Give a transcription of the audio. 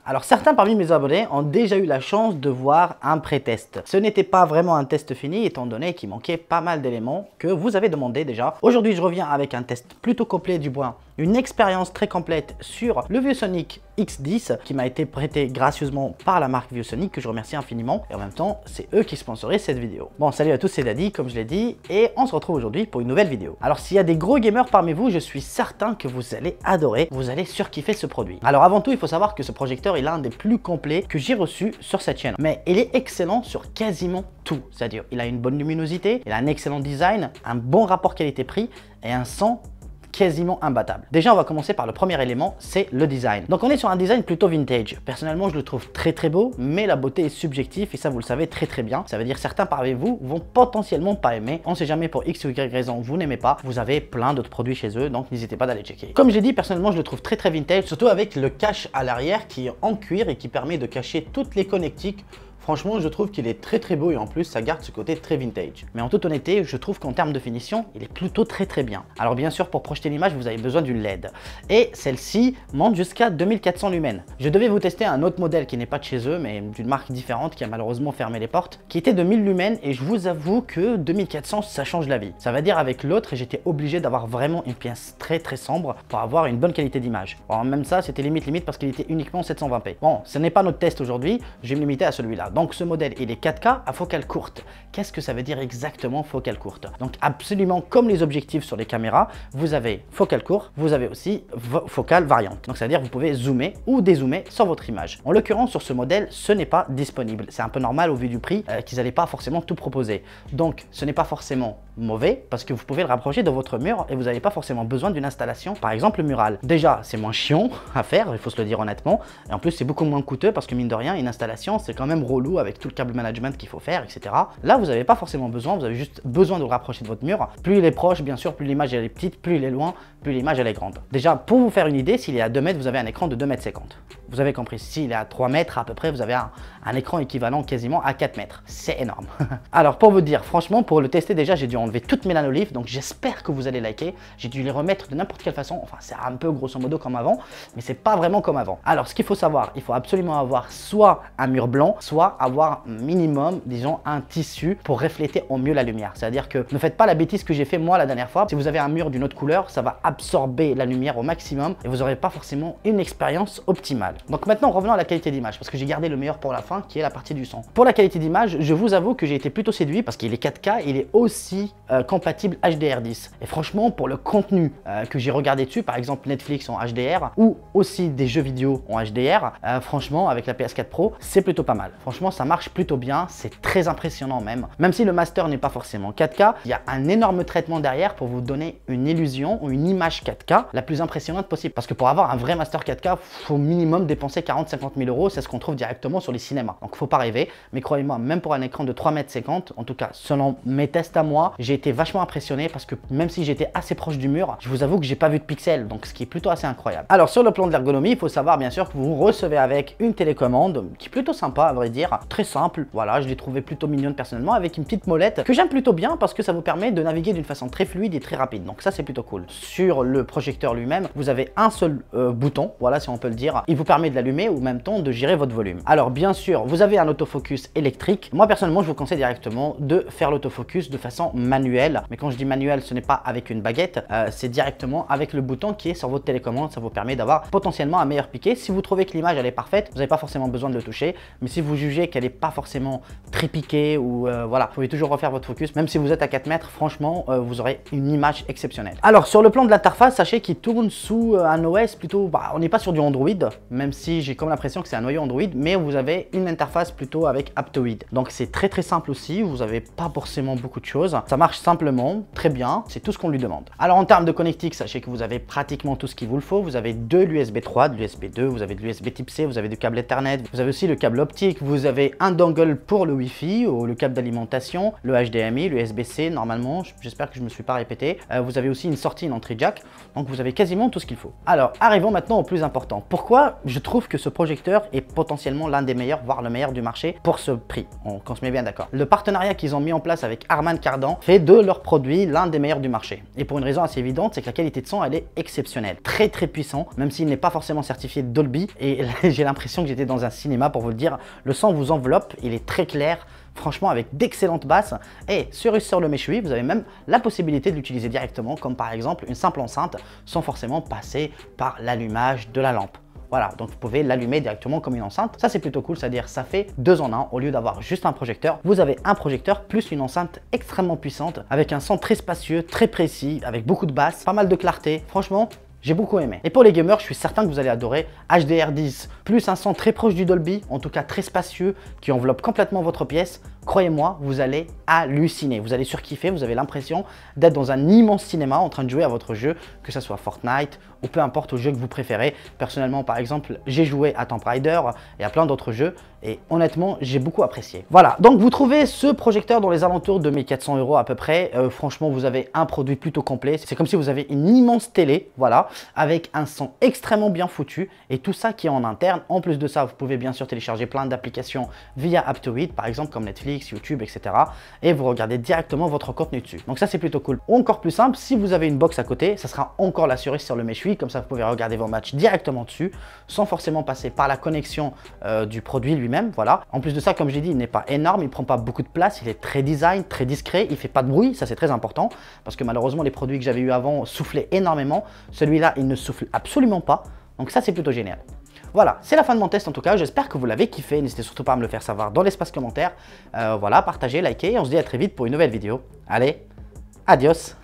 Alors certains parmi mes abonnés ont déjà eu la chance de voir un pré-test. Ce n'était pas vraiment un test fini étant donné qu'il manquait pas mal d'éléments que vous avez demandé déjà. Aujourd'hui je reviens avec un test plutôt complet du moins, une expérience très complète sur le ViewSonic X10 qui m'a été prêté gracieusement par la marque ViewSonic que je remercie infiniment et en même temps c'est eux qui sponsorisent cette vidéo. Bon salut à tous, c'est Daddy comme je l'ai dit et on se retrouve aujourd'hui pour une nouvelle vidéo. Alors s'il y a des gros gamers parmi vous, je suis certain que vous allez adorer, vous allez surkiffer ce produit. Alors avant tout il faut savoir que ce projecteur est l'un des plus complets que j'ai reçu sur cette chaîne. Mais il est excellent sur quasiment tout. C'est-à-dire il a une bonne luminosité, il a un excellent design, un bon rapport qualité-prix et un son quasiment imbattable. Déjà on va commencer par le premier élément, c'est le design. Donc on est sur un design plutôt vintage. Personnellement je le trouve très beau, mais la beauté est subjective et ça vous le savez très bien. Ça veut dire certains parmi vous vont potentiellement pas aimer. On sait jamais pour X ou Y raison vous n'aimez pas. Vous avez plein d'autres produits chez eux donc n'hésitez pas d'aller checker. Comme j'ai dit personnellement je le trouve très vintage, surtout avec le cache à l'arrière qui est en cuir et qui permet de cacher toutes les connectiques. Franchement, je trouve qu'il est très beau et en plus, ça garde ce côté très vintage. Mais en toute honnêteté, je trouve qu'en termes de finition, il est plutôt très bien. Alors bien sûr, pour projeter l'image, vous avez besoin d'une LED. Et celle-ci monte jusqu'à 2400 lumens. Je devais vous tester un autre modèle qui n'est pas de chez eux, mais d'une marque différente qui a malheureusement fermé les portes, qui était de 1000 lumens et je vous avoue que 2400, ça change la vie. Ça veut dire avec l'autre, j'étais obligé d'avoir vraiment une pièce très sombre pour avoir une bonne qualité d'image. Bon, même ça, c'était limite parce qu'il était uniquement 720p. Bon, ce n'est pas notre test aujourd'hui, je vais me limiter à celui-là. Donc ce modèle il est 4K à focale courte. Qu'est-ce que ça veut dire exactement focale courte? Donc absolument comme les objectifs sur les caméras, vous avez focale courte, vous avez aussi focale variante. Donc ça veut dire que vous pouvez zoomer ou dézoomer sur votre image. En l'occurrence sur ce modèle, ce n'est pas disponible. C'est un peu normal au vu du prix qu'ils n'allaient pas forcément tout proposer. Donc ce n'est pas forcément mauvais parce que vous pouvez le rapprocher de votre mur et vous n'avez pas forcément besoin d'une installation, par exemple murale. Déjà c'est moins chiant à faire, il faut se le dire honnêtement, et en plus c'est beaucoup moins coûteux parce que mine de rien une installation c'est quand même relou avec tout le câble management qu'il faut faire, etc. Là, vous n'avez pas forcément besoin, vous avez juste besoin de le rapprocher de votre mur. Plus il est proche, bien sûr, plus l'image elle est petite, plus il est loin, plus l'image elle est grande. Déjà, pour vous faire une idée, s'il est à 2 mètres, vous avez un écran de 2,50 m. Vous avez compris, s'il est à 3 mètres à peu près, vous avez un écran équivalent quasiment à 4 mètres. C'est énorme. Alors, pour vous dire, franchement, pour le tester déjà, j'ai dû enlever toutes mes nanoliths, donc j'espère que vous allez liker. J'ai dû les remettre de n'importe quelle façon, enfin, c'est un peu grosso modo comme avant, mais c'est pas vraiment comme avant. Alors, ce qu'il faut savoir, il faut absolument avoir soit un mur blanc, soit avoir minimum, disons, un tissu pour refléter au mieux la lumière. C'est-à-dire que ne faites pas la bêtise que j'ai fait moi la dernière fois. Si vous avez un mur d'une autre couleur, ça va absorber la lumière au maximum et vous n'aurez pas forcément une expérience optimale. Donc maintenant, revenons à la qualité d'image parce que j'ai gardé le meilleur pour la fin qui est la partie du son. Pour la qualité d'image, je vous avoue que j'ai été plutôt séduit parce qu'il est 4K, il est aussi compatible HDR10. Et franchement, pour le contenu que j'ai regardé dessus, par exemple Netflix en HDR ou aussi des jeux vidéo en HDR, franchement, avec la PS4 Pro, c'est plutôt pas mal. Franchement, ça marche plutôt bien, c'est très impressionnant même. Même si le master n'est pas forcément 4K, il y a un énorme traitement derrière pour vous donner une illusion ou une image 4K la plus impressionnante possible. Parce que pour avoir un vrai master 4K, il faut au minimum dépenser 40-50 000 euros, c'est ce qu'on trouve directement sur les cinémas. Donc faut pas rêver, mais croyez-moi, même pour un écran de 3,50 m, en tout cas selon mes tests à moi, j'ai été vachement impressionné parce que même si j'étais assez proche du mur, je vous avoue que j'ai pas vu de pixels, donc ce qui est plutôt assez incroyable. Alors sur le plan de l'ergonomie, il faut savoir bien sûr que vous recevez avec une télécommande qui est plutôt sympa à vrai dire, très simple, voilà, je l'ai trouvé plutôt mignonne personnellement avec une petite molette que j'aime plutôt bien parce que ça vous permet de naviguer d'une façon très fluide et très rapide, donc ça c'est plutôt cool. Sur le projecteur lui-même, vous avez un seul bouton, voilà si on peut le dire, il vous permet de l'allumer ou en même temps de gérer votre volume. Alors bien sûr, vous avez un autofocus électrique. Moi personnellement, je vous conseille directement de faire l'autofocus de façon manuelle, mais quand je dis manuel, ce n'est pas avec une baguette, c'est directement avec le bouton qui est sur votre télécommande, ça vous permet d'avoir potentiellement un meilleur piqué. Si vous trouvez que l'image elle est parfaite, vous n'avez pas forcément besoin de le toucher, mais si vous jugez qu'elle n'est pas forcément très piquée ou voilà, vous pouvez toujours refaire votre focus, même si vous êtes à 4 mètres, franchement, vous aurez une image exceptionnelle. Alors sur le plan de l'interface, sachez qu'il tourne sous un OS plutôt, on n'est pas sur du Android, même si j'ai comme l'impression que c'est un noyau Android, mais vous avez une interface plutôt avec Aptoide. Donc c'est très simple aussi, vous n'avez pas forcément beaucoup de choses, ça marche simplement, très bien, c'est tout ce qu'on lui demande. Alors en termes de connectique, sachez que vous avez pratiquement tout ce qu'il vous le faut, vous avez de l'USB 3, de l'USB 2, vous avez de l'USB type C, vous avez du câble Ethernet, vous avez aussi le câble optique, vous avez un dongle pour le Wi-Fi ou le câble d'alimentation, le HDMI, le USB-C normalement, j'espère que je ne me suis pas répété. Vous avez aussi une sortie, une entrée jack, donc vous avez quasiment tout ce qu'il faut. Alors arrivons maintenant au plus important. Pourquoi je trouve que ce projecteur est potentiellement l'un des meilleurs, voire le meilleur du marché pour ce prix, qu'on se met bien d'accord. Le partenariat qu'ils ont mis en place avec Harman Kardon fait de leur produit l'un des meilleurs du marché. Et pour une raison assez évidente, c'est que la qualité de son, elle est exceptionnelle. Très très puissant, même s'il n'est pas forcément certifié Dolby. Et j'ai l'impression que j'étais dans un cinéma pour vous le dire. Le son vous enveloppe, il est très clair. Franchement, avec d'excellentes basses. Et cerise sur le méchoui, vous avez même la possibilité de l'utiliser directement, comme par exemple une simple enceinte, sans forcément passer par l'allumage de la lampe. Voilà, donc vous pouvez l'allumer directement comme une enceinte. Ça, c'est plutôt cool, c'est-à-dire ça fait 2 en 1. Au lieu d'avoir juste un projecteur, vous avez un projecteur plus une enceinte extrêmement puissante, avec un son très spacieux, très précis, avec beaucoup de basses, pas mal de clarté. Franchement, j'ai beaucoup aimé. Et pour les gamers, je suis certain que vous allez adorer HDR10, plus un son très proche du Dolby, en tout cas très spacieux, qui enveloppe complètement votre pièce. Croyez-moi, vous allez halluciner, vous allez surkiffer, vous avez l'impression d'être dans un immense cinéma en train de jouer à votre jeu, que ce soit Fortnite ou peu importe au jeu que vous préférez. Personnellement, par exemple, j'ai joué à Tomb Raider et à plein d'autres jeux et honnêtement, j'ai beaucoup apprécié. Voilà, donc vous trouvez ce projecteur dans les alentours de 1400 € à peu près. Franchement, vous avez un produit plutôt complet. C'est comme si vous avez une immense télé, voilà, avec un son extrêmement bien foutu et tout ça qui est en interne. En plus de ça, vous pouvez bien sûr télécharger plein d'applications via Aptoide, par exemple comme Netflix, YouTube, etc. Et vous regardez directement votre contenu dessus. Donc ça, c'est plutôt cool. Ou encore plus simple, si vous avez une box à côté, ça sera encore la cerise sur le méchoui. Comme ça, vous pouvez regarder vos matchs directement dessus, sans forcément passer par la connexion du produit lui-même. Voilà. En plus de ça, comme j'ai dit, il n'est pas énorme, il ne prend pas beaucoup de place, il est très design, très discret, il ne fait pas de bruit. Ça, c'est très important parce que malheureusement, les produits que j'avais eu avant soufflaient énormément. Celui-là, il ne souffle absolument pas. Donc ça, c'est plutôt génial. Voilà, c'est la fin de mon test en tout cas, j'espère que vous l'avez kiffé, n'hésitez surtout pas à me le faire savoir dans l'espace commentaire. Voilà, partagez, likez et on se dit à très vite pour une nouvelle vidéo. Allez, adios!